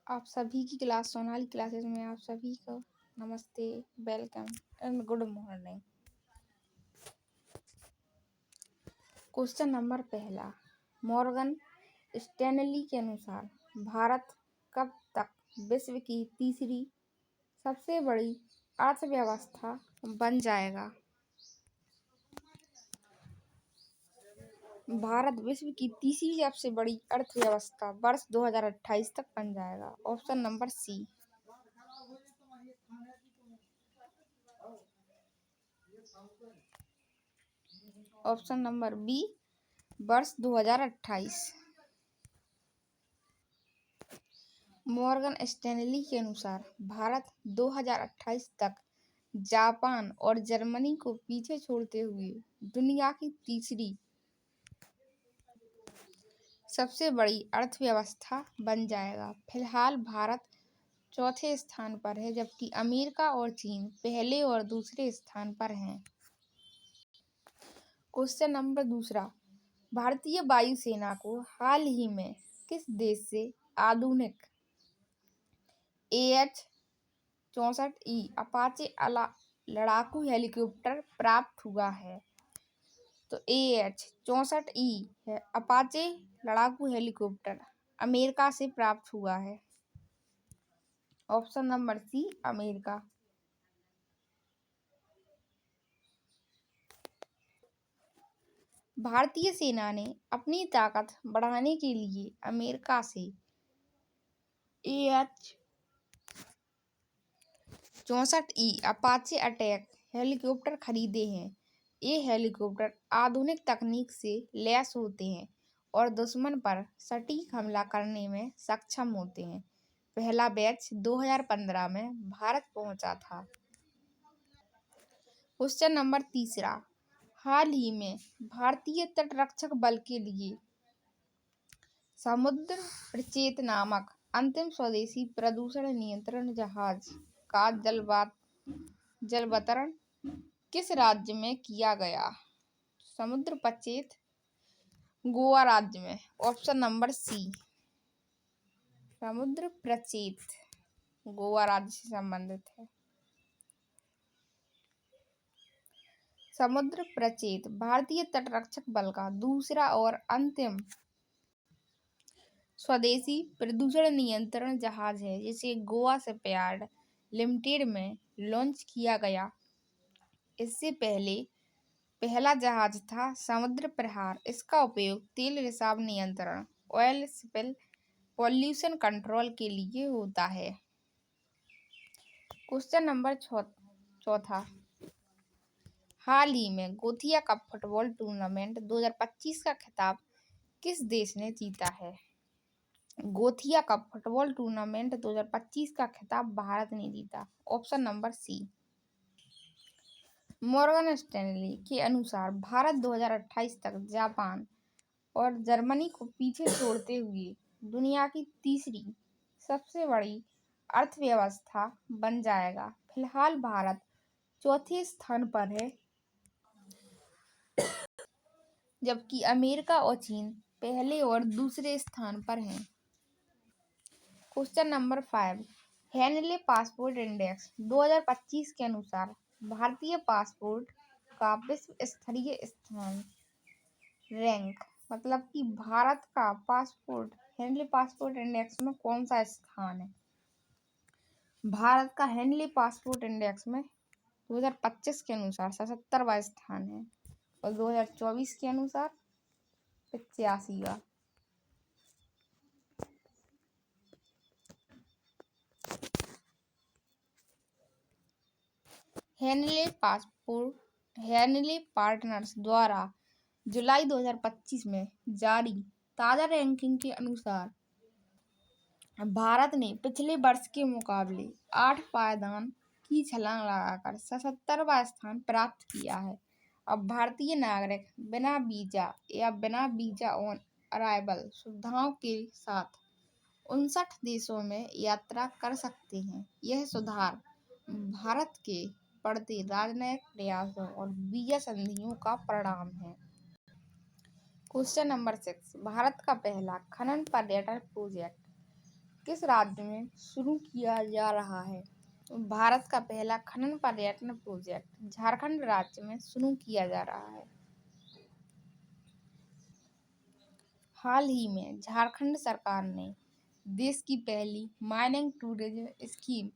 आप सभी की क्लास सोनाली क्लासेस में आप सभी को नमस्ते, welcome and good morning. Question number पहला, मॉर्गन स्टैनली के अनुसार भारत कब तक विश्व की तीसरी सबसे बड़ी अर्थव्यवस्था बन जाएगा? भारत विश्व की तीसरी सबसे बड़ी अर्थव्यवस्था वर्ष 2028 तक बन जाएगा। Option number C. Option number B, वर्ष 2028। मॉर्गन स्टैनली के अनुसार भारत 2028 तक जापान और जर्मनी को पीछे छोड़ते हुए दुनिया की तीसरी सबसे बड़ी अर्थव्यवस्था बन जाएगा। फिलहाल भारत चौथे स्थान पर है, जबकि अमेरिका और चीन पहले और दूसरे स्थान पर हैं। क्वेश्चन नंबर दूसरा, भारतीय वायुसेना को हाल ही में किस देश से आधुनिक AH-64E अपाचे लड़ाकू हेलीकॉप्टर प्राप्त हुआ है? तो AH-64E है अपाचे लड़ाकू हेलीकॉप्टर अमेरिका से प्राप्त हुआ है। Option number C, America. भारतीय सेना ने अपनी ताकत बढ़ाने के लिए अमेरिका से AH-64E अपाचे अटैक हेलीकॉप्टर खरीदे हैं। ये हेलीकॉप्टर आधुनिक तकनीक से लैस होते हैं और दुश्मन पर सटीक हमला करने में सक्षम होते हैं। पहला बैच 2015 में भारत पहुंचा था। क्वेश्चन नंबर तीसरा, हाल ही में भारतीय तटरक्षक बल के लिए समुद्र प्रचेत नामक अंतिम स्वदेशी प्रदूषण नियंत्रण जहाज का जलवतरण किस राज्य में किया गया? समुद्र प्रचेत गोवा राज्य में। ऑप्शन नंबर सी, समुद्र प्रचेत गोवा राज्य से संबंधित है। समुद्र प्रचेत भारतीय तटरक्षक बल का दूसरा और अंतिम स्वदेशी प्रदूषण नियंत्रण जहाज है, जिसे गोवा शिपयार्ड लिमिटेड में लॉन्च किया गया। इससे पहले पहला जहाज था समुद्र प्रहार। इसका उपयोग तेल रिसाव नियंत्रण ऑयल स्पिल पॉल्यूशन कंट्रोल के लिए होता है। क्वेश्चन नंबर चौथा, हाल ही में गोथिया कप फुटबॉल टूर्नामेंट 2025 का खिताब किस देश ने जीता है? गोथिया कप फुटबॉल टूर्नामेंट 2025 का खिताब भारत ने जीता। Option number C. Morgan Stanley के अनुसार भारत 2028 तक जापान और जर्मनी को पीछे छोड़ते हुए दुनिया की तीसरी सबसे बड़ी अर्थव्यवस्था बन जाएगा। फिलहाल भारत चौथे स्थान पर है, जबकि अमेरिका और चीन पहले और दूसरे स्थान पर हैं। Question number 5, Henley passport index 2025 के अनुसार भारतीय पासपोर्ट का विश्व स्तरीय स्थान रैंक, मतलब कि भारत का पासपोर्ट हेनले पासपोर्ट इंडेक्स में कौन सा स्थान है? भारत का हेनले पासपोर्ट इंडेक्स में 2025 के अनुसार 77वां स्थान है और 2024 के अनुसार 85वां। हेनले पार्टनर्स द्वारा जुलाई 2025 में जारी ताज़ा रैंकिंग के अनुसार भारत ने पिछले वर्ष के मुकाबले 8 पायदान की छलांग लगाकर 77वां स्थान प्राप्त किया है। अब भारतीय नागरिक बिना वीजा या बिना वीजा ऑन अराइवल सुविधाओं के साथ 59 देशों में यात्रा कर सकते हैं। यह सुधार भारत के बढ़ते राजनयिक प्रयासों और वीजा संधियों का परिणाम है। क्वेश्चन नंबर 6, भारत का पहला खनन पर्यटन प्रोजेक्ट किस राज्य में शुरू किया जा रहा है? भारत का पहला खनन पर्यटन प्रोजेक्ट झारखंड राज्य में शुरू किया जा रहा है। हाल ही में झारखंड सरकार ने देश की पहली माइनिंग टूरिज्म स्कीम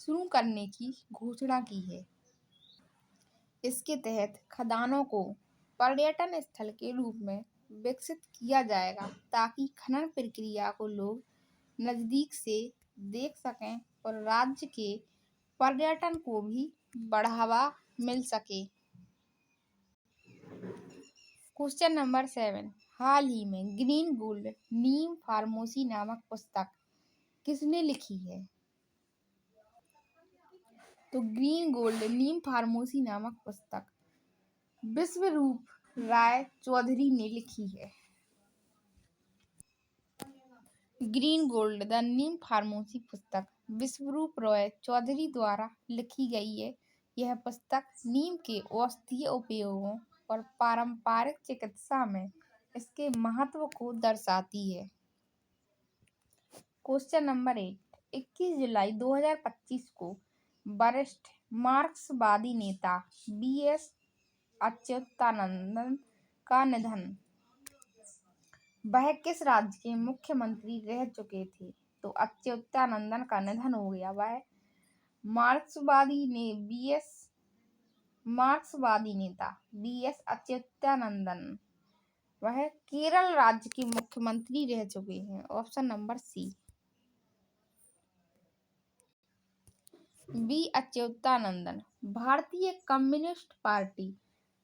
शुरू करने की घोषणा की है। इसके तहत खदानों को पर्यटन स्थल के रूप में विकसित किया जाएगा ताकि खनन प्रक्रिया को लोग नजदीक से देख सकें और राज्य के पर्यटन को भी बढ़ावा मिल सके। क्वेश्चन नंबर 7, हाल ही में ग्रीन गोल्ड नीम फार्मेसी नामक पुस्तक किसने लिखी है? तो ग्रीन गोल्ड नीम फार्मेसी नामक पुस्तक विश्वरूप राय चौधरी ने लिखी है। Green gold the Neem pharmacy पुस्तक विश्वरूप रॉय चौधरी द्वारा लिखी गई है। यह पुस्तक नीम के औषधीय उपयोगों और पारंपरिक चिकित्सा में इसके महत्व को दर्शाती है। क्वेश्चन नंबर 8, 21 जुलाई 2025 को वरिष्ठ मार्क्सवादी नेता BS अच्युतानंदन का निधन। वह किस राज्य के मुख्यमंत्री रह चुके थे? तो अच्युतानंदन का निधन हो गया। वह मार्क्सवादी नेता BS अच्युतानंदन वह केरल राज्य के मुख्यमंत्री रह चुके हैं। Option number C. B Achuthanandan भारतीय कम्युनिस्ट पार्टी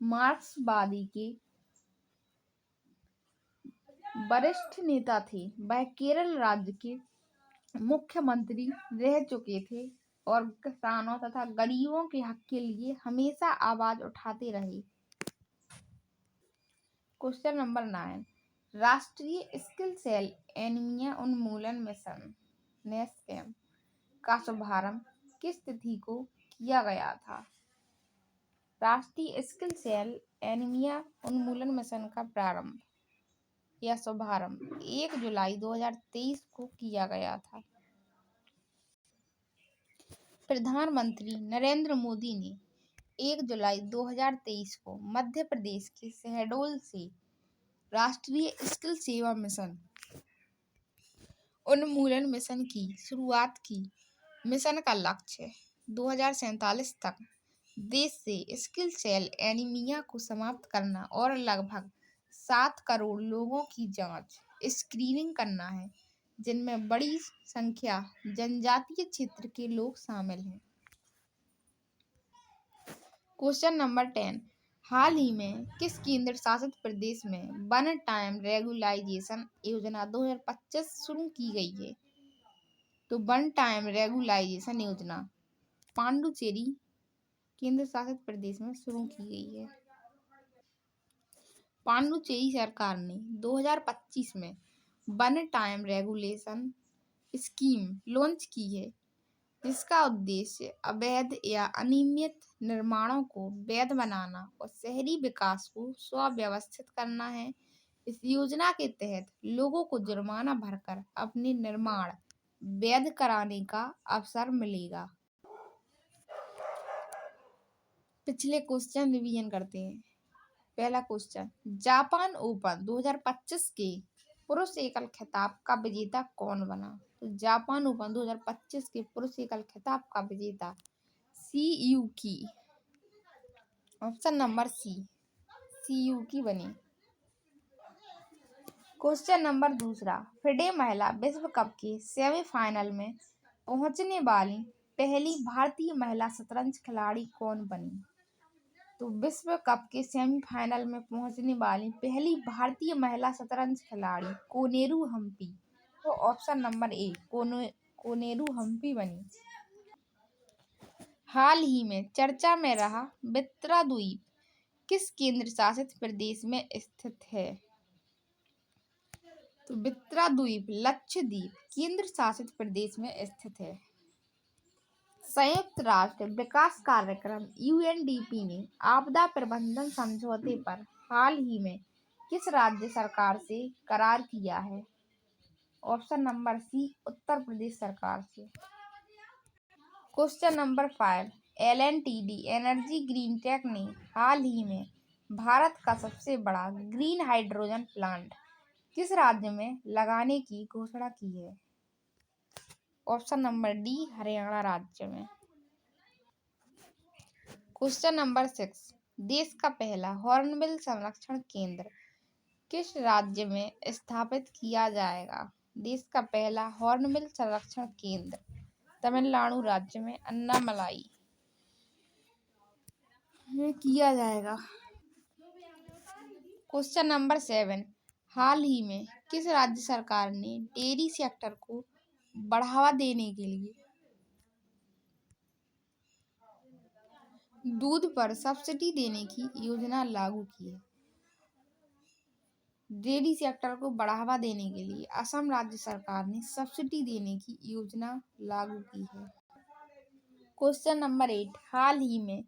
मार्क्सवादी के वरिष्ठ नेता थे। वह केरल राज्य के मुख्यमंत्री रह चुके थे और किसानों तथा गरीबों के हक के लिए हमेशा आवाज उठाते रहे। क्वेश्चन नंबर 9, राष्ट्रीय सिकल सेल एनीमिया उन्मूलन मिशन नेस्कैम का शुभारंभ किस तिथि को किया गया था? राष्ट्रीय सिकल सेल एनीमिया उन्मूलन मिशन का प्रारंभ या शुभारंभ 1 जुलाई 2023 को किया गया था। प्रधानमंत्री नरेंद्र मोदी ने 1 जुलाई 2023 को मध्य प्रदेश के शहडोल से राष्ट्रीय सिकल सेवा मिशन उन्मूलन मिशन की शुरुआत की। मिशन का लक्ष्य 2047 तक देश से सिकल सेल एनीमिया को समाप्त करना और लगभग 7 करोड़ लोगों की जांच स्क्रीनिंग करना है, जिनमें बड़ी संख्या जनजातीय क्षेत्र के लोग शामिल हैं। क्वेश्चन नंबर 10, हाल ही में किस केंद्र शासित प्रदेश में वन टाइम रेगुलाइजेशन योजना 2025 शुरू की गई है? तो वन टाइम रेगुलाइजेशन योजना पांडुचेरी केंद्र शासित प्रदेश में शुरू की गई है। पांडुचेरी सरकार ने 2025 में one time regulation scheme launch की है, जिसका उद्देश्य अवैध या अनियमित निर्माणों को वैध बनाना और शहरी विकास को सुव्यवस्थित करना है। इस योजना के तहत लोगों को जुर्माना भरकर अपने निर्माण वैध कराने का अवसर मिलेगा। पिछले क्वेश्चन रिवीजन करते हैं। पहला क्वेश्चन, जापान ओपन 2025 के पुरुष एकल खिताब का विजेता कौन बना? तो जापान ओपन 2025 के पुरुष एकल खिताब का विजेता सीयूकी, ऑप्शन नंबर सी, सीयूकी बने। क्वेश्चन नंबर दूसरा, फिडे महिला विश्व कप के सेमीफाइनल में पहुंचने वाली पहली भारतीय महिला शतरंज खिलाड़ी कौन बनी? तो विश्व कप के सेमीफाइनल में पहुंचने वाली पहली भारतीय महिला शतरंज खिलाड़ी कोनेरू हम्पी, तो option number A, Koneru Humpy बनी। हाल ही में चर्चा में रहा बित्रा द्वीप किस केंद्र शासित प्रदेश में स्थित है? तो बित्रा द्वीप लक्षद्वीप केंद्र शासित प्रदेश में स्थित है। संयुक्त राष्ट्र विकास कार्यक्रम UNDP ने आपदा प्रबंधन समझौते पर हाल ही में किस राज्य सरकार से करार किया है? ऑप्शन नंबर सी उत्तर प्रदेश सरकार से। Question number 5, LNTD energy green tech ने हाल ही में भारत का सबसे बड़ा ग्रीन हाइड्रोजन प्लांट किस राज्य में लगाने की घोषणा की है? ऑप्शन नंबर डी हरियाणा राज्य में। क्वेश्चन नंबर 6, देश का पहला हॉर्नबिल संरक्षण केंद्र किस राज्य में स्थापित किया जाएगा? देश का पहला हॉर्नबिल संरक्षण केंद्र तमिलनाडु राज्य में अन्नामलाई में किया जाएगा। क्वेश्चन नंबर 7, हाल ही में किस राज्य सरकार ने डेयरी सेक्टर को बढ़ावा देने के लिए दूध पर सब्सिडी देने की योजना लागू की है? डेयरी सेक्टर को बढ़ावा देने के लिए असम राज्य सरकार ने सब्सिडी देने की योजना लागू की है। क्वेश्चन नंबर 8, हाल ही में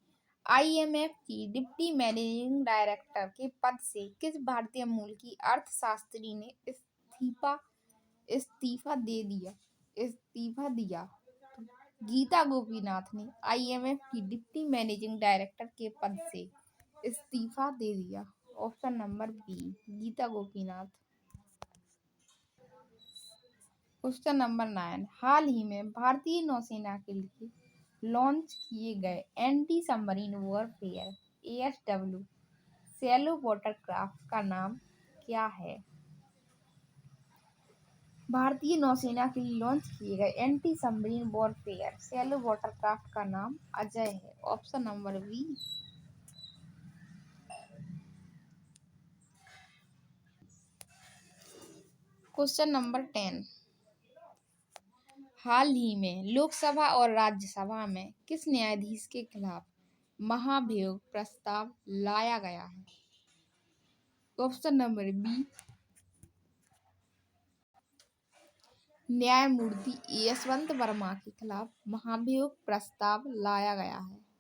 IMF की डिप्टी मैनेजिंग डायरेक्टर के पद से किस भारतीय मूल की अर्थशास्त्री ने इस्तीफा दिया? गीता गोपीनाथ ने IMF की डिप्टी मैनेजिंग डायरेक्टर के पद से इस्तीफा दे दिया। Option number B Geeta Gopinath. Question number 9, हाल ही में भारतीय नौसेना के लिए लॉन्च किए गए anti submarine warfare ASW shallow watercraft का नाम क्या है? भारतीय नौसेना के लिए लॉन्च किए गए anti submarine warfare shallow watercraft का नाम अजय है। Option number B. Question number 10, हाल ही में लोकसभा और राज्यसभा में किस न्यायाधीश के खिलाफ महाभियोग प्रस्ताव लाया गया है? ऑप्शन नंबर बी न्यायमूर्ति यशवंत वर्मा के खिलाफ महाभियोग प्रस्ताव लाया गया है।